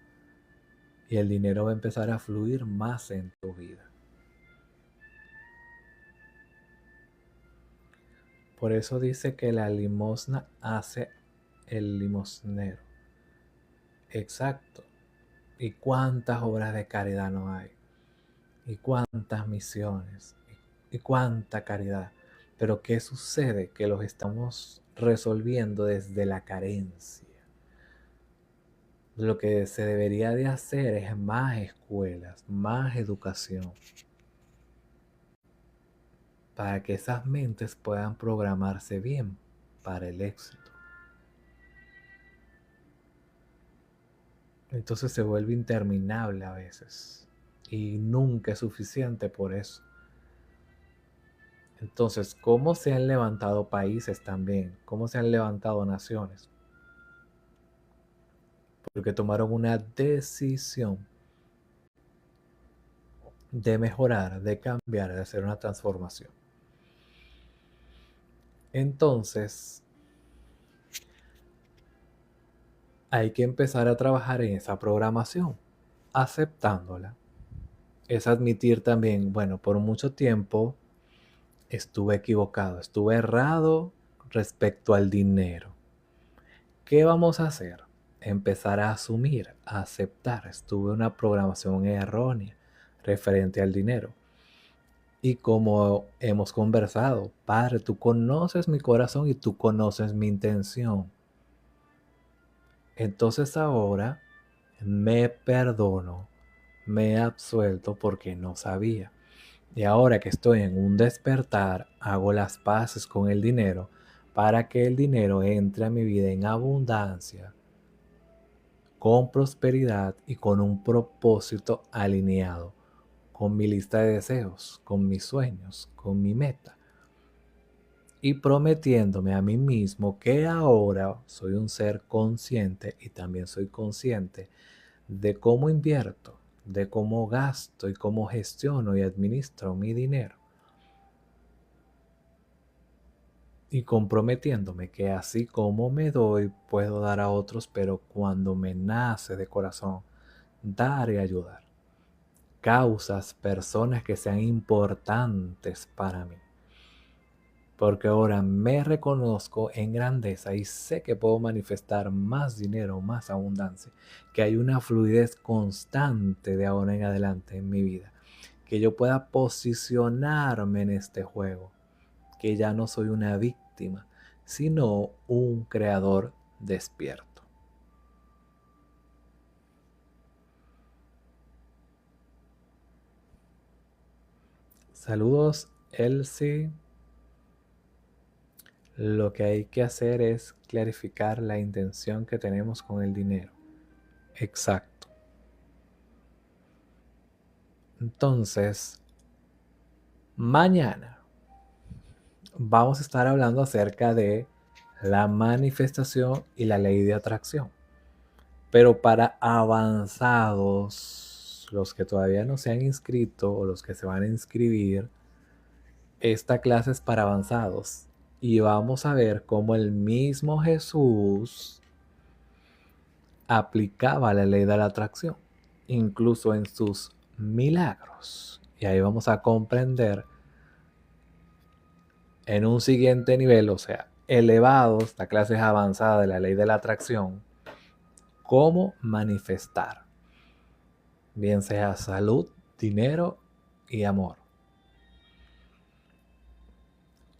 y el dinero va a empezar a fluir más en tu vida. Por eso dice que la limosna hace el limosnero. Exacto. ¿Y cuántas obras de caridad no hay? ¿Y cuántas misiones? ¿Y cuánta caridad? Pero ¿qué sucede? Que los estamos resolviendo desde la carencia. Lo que se debería de hacer es más escuelas, más educación, para que esas mentes puedan programarse bien para el éxito. Entonces se vuelve interminable a veces y nunca es suficiente por eso. Entonces, ¿cómo se han levantado países también? ¿Cómo se han levantado naciones? Porque tomaron una decisión de mejorar, de cambiar, de hacer una transformación. Entonces, hay que empezar a trabajar en esa programación, aceptándola. Es admitir también, bueno, por mucho tiempo estuve equivocado, estuve errado respecto al dinero. ¿Qué vamos a hacer? Empezar a asumir, a aceptar. Estuve en una programación errónea referente al dinero. Y como hemos conversado, Padre, tú conoces mi corazón y tú conoces mi intención. Entonces ahora me perdono, me he absuelto porque no sabía. Y ahora que estoy en un despertar, hago las paces con el dinero para que el dinero entre a mi vida en abundancia, con prosperidad y con un propósito alineado, con mi lista de deseos, con mis sueños, con mi meta. Y prometiéndome a mí mismo que ahora soy un ser consciente y también soy consciente de cómo invierto, de cómo gasto y cómo gestiono y administro mi dinero. Y comprometiéndome que así como me doy, puedo dar a otros, pero cuando me nace de corazón, dar y ayudar. Causas, personas que sean importantes para mí. Porque ahora me reconozco en grandeza y sé que puedo manifestar más dinero, más abundancia, que hay una fluidez constante de ahora en adelante en mi vida, que yo pueda posicionarme en este juego, que ya no soy una víctima, sino un creador despierto. Saludos, Elsie. Lo que hay que hacer es clarificar la intención que tenemos con el dinero. Exacto. Entonces, mañana vamos a estar hablando acerca de la manifestación y la ley de atracción. Pero para avanzados, los que todavía no se han inscrito o los que se van a inscribir, esta clase es para avanzados. Y vamos a ver cómo el mismo Jesús aplicaba la ley de la atracción, incluso en sus milagros. Y ahí vamos a comprender en un siguiente nivel, o sea, elevados, la clase es avanzada de la ley de la atracción, cómo manifestar, bien sea salud, dinero y amor.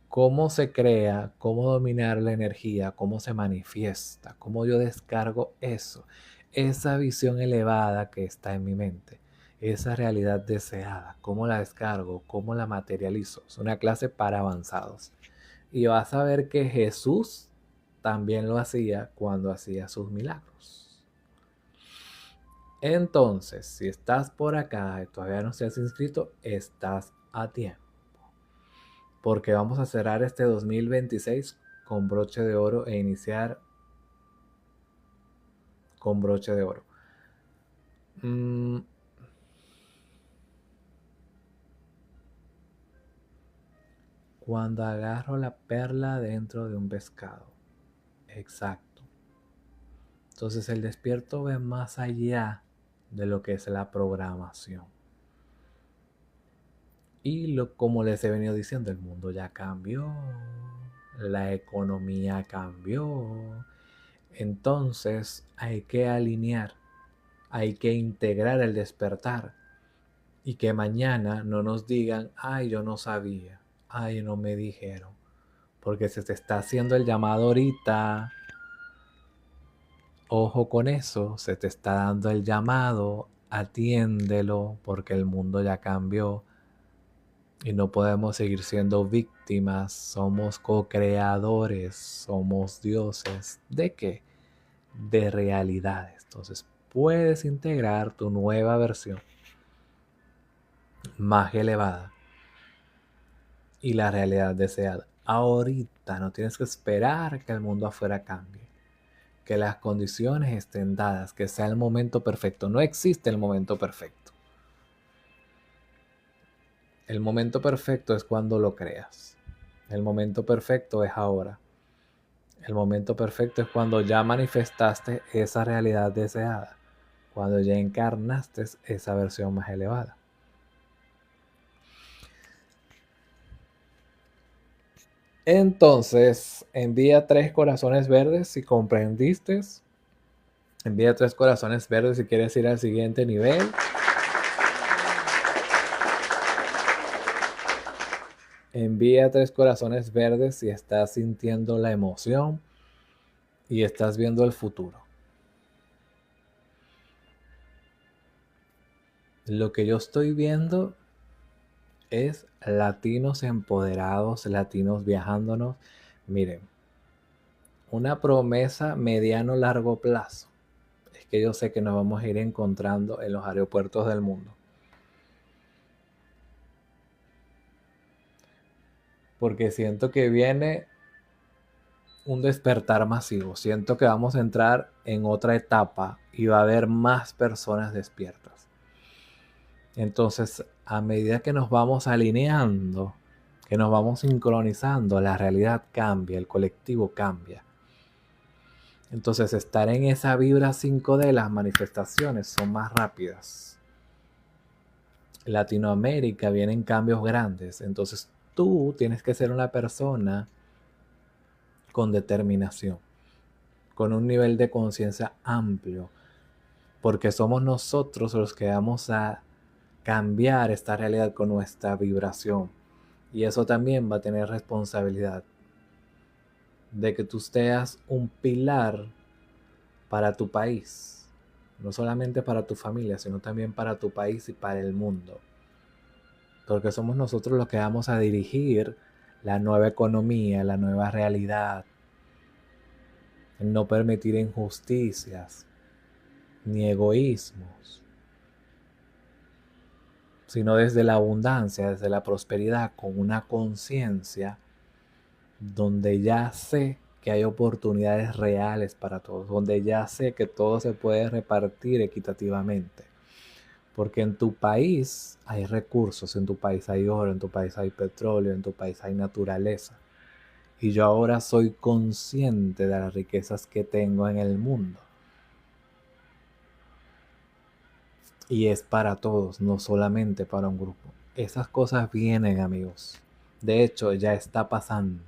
Cómo se crea, cómo dominar la energía, cómo se manifiesta, cómo yo descargo eso, esa visión elevada que está en mi mente, esa realidad deseada, cómo la descargo, cómo la materializo. Es una clase para avanzados. Y vas a ver que Jesús también lo hacía cuando hacía sus milagros. Entonces, si estás por acá y todavía no te has inscrito, estás a tiempo. Porque vamos a cerrar este 2026 con broche de oro e iniciar con broche de oro. Cuando agarro la perla dentro de un pescado. Exacto. Entonces el despierto ve más allá de lo que es la programación. Y como les he venido diciendo, el mundo ya cambió, la economía cambió. Entonces hay que alinear, hay que integrar el despertar. Y que mañana no nos digan, ay, yo no sabía, ay, no me dijeron. Porque se te está haciendo el llamado ahorita. Ojo con eso, se te está dando el llamado, atiéndelo, porque el mundo ya cambió. Y no podemos seguir siendo víctimas, somos co-creadores, somos dioses. ¿De qué? De realidades. Entonces puedes integrar tu nueva versión más elevada y la realidad deseada. Ahorita no tienes que esperar que el mundo afuera cambie, que las condiciones estén dadas, que sea el momento perfecto. No existe el momento perfecto. El momento perfecto es cuando lo creas. El momento perfecto es ahora. El momento perfecto es cuando ya manifestaste esa realidad deseada, cuando ya encarnaste esa versión más elevada. Entonces, envía 3 corazones verdes si comprendiste. Envía 3 corazones verdes si quieres ir al siguiente nivel. Envía 3 corazones verdes si estás sintiendo la emoción y estás viendo el futuro. Lo que yo estoy viendo es latinos empoderados, latinos viajándonos. Miren, una promesa mediano largo plazo es que yo sé que nos vamos a ir encontrando en los aeropuertos del mundo. Porque siento que viene un despertar masivo. Siento que vamos a entrar en otra etapa y va a haber más personas despiertas. Entonces, a medida que nos vamos alineando, que nos vamos sincronizando, la realidad cambia, el colectivo cambia. Entonces, estar en esa vibra 5D, las manifestaciones son más rápidas. En Latinoamérica vienen cambios grandes. Entonces, tú tienes que ser una persona con determinación, con un nivel de conciencia amplio, porque somos nosotros los que vamos a cambiar esta realidad con nuestra vibración. Y eso también va a tener responsabilidad de que tú seas un pilar para tu país, no solamente para tu familia, sino también para tu país y para el mundo, porque somos nosotros los que vamos a dirigir la nueva economía, la nueva realidad, en no permitir injusticias ni egoísmos, sino desde la abundancia, desde la prosperidad, con una conciencia donde ya sé que hay oportunidades reales para todos, donde ya sé que todo se puede repartir equitativamente. Porque en tu país hay recursos, en tu país hay oro, en tu país hay petróleo, en tu país hay naturaleza. Y yo ahora soy consciente de las riquezas que tengo en el mundo. Y es para todos, no solamente para un grupo. Esas cosas vienen, amigos. De hecho, ya está pasando.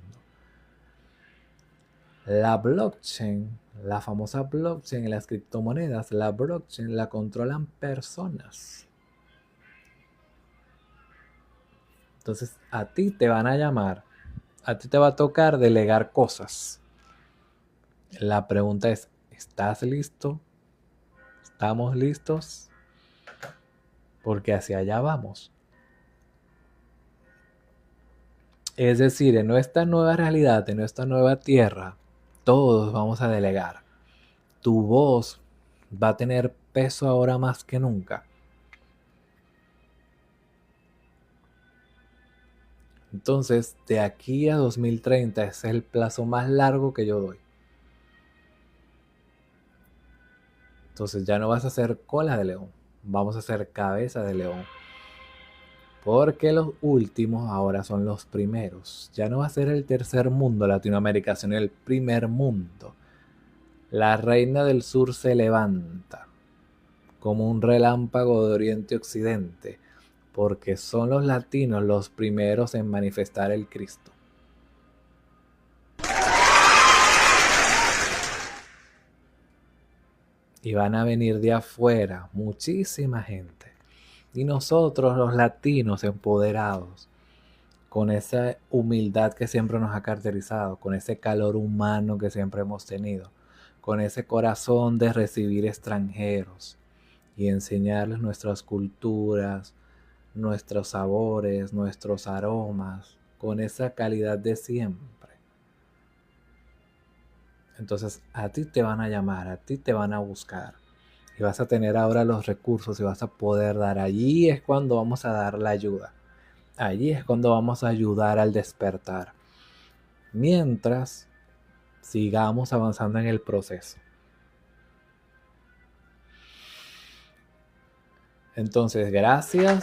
La blockchain, la famosa blockchain en las criptomonedas, la blockchain la controlan personas. Entonces, a ti te van a llamar, a ti te va a tocar delegar cosas. La pregunta es, ¿estás listo? ¿Estamos listos? Porque hacia allá vamos. Es decir, en nuestra nueva realidad, en nuestra nueva tierra, todos vamos a delegar. Tu voz va a tener peso ahora más que nunca. Entonces, de aquí a 2030 ese es el plazo más largo que yo doy. Entonces ya no vas a hacer cola de león, vamos a hacer cabeza de león. Porque los últimos ahora son los primeros. Ya no va a ser el tercer mundo Latinoamérica, sino el primer mundo. La reina del sur se levanta como un relámpago de oriente a occidente, porque son los latinos los primeros en manifestar el Cristo. Y van a venir de afuera muchísima gente. Y nosotros los latinos empoderados, con esa humildad que siempre nos ha caracterizado, con ese calor humano que siempre hemos tenido, con ese corazón de recibir extranjeros y enseñarles nuestras culturas, nuestros sabores, nuestros aromas, con esa calidad de siempre. Entonces a ti te van a llamar, a ti te van a buscar y vas a tener ahora los recursos y vas a poder dar. Allí es cuando vamos a dar la ayuda. Allí es cuando vamos a ayudar al despertar. Mientras sigamos avanzando en el proceso. Entonces, gracias.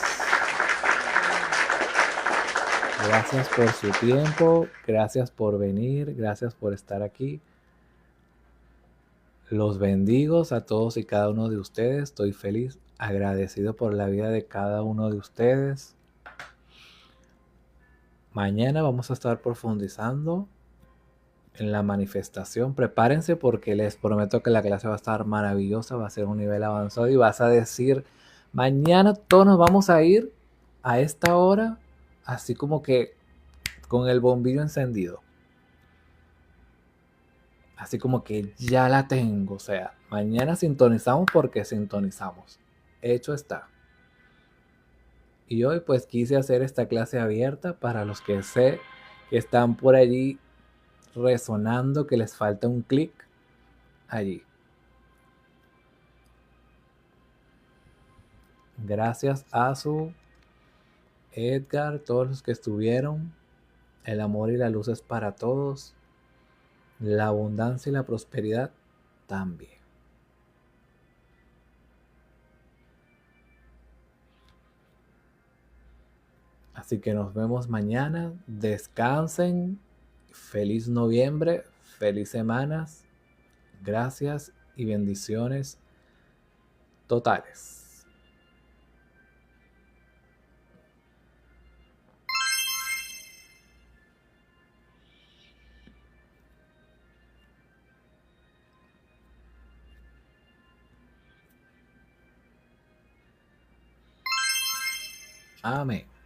Gracias por su tiempo. Gracias por venir. Gracias por estar aquí. Los bendigo a todos y cada uno de ustedes. Estoy feliz, agradecido por la vida de cada uno de ustedes. Mañana vamos a estar profundizando en la manifestación. Prepárense porque les prometo que la clase va a estar maravillosa, va a ser un nivel avanzado y vas a decir, mañana todos nos vamos a ir a esta hora, así como que con el bombillo encendido. Así como que ya la tengo, o sea, mañana sintonizamos porque sintonizamos. Hecho está. Y hoy pues quise hacer esta clase abierta para los que sé que están por allí resonando, que les falta un clic allí. Gracias a su Edgar, todos los que estuvieron. El amor y la luz es para todos. La abundancia y la prosperidad también. Así que nos vemos mañana. Descansen. Feliz noviembre. Feliz semanas. Gracias y bendiciones totales. Amén.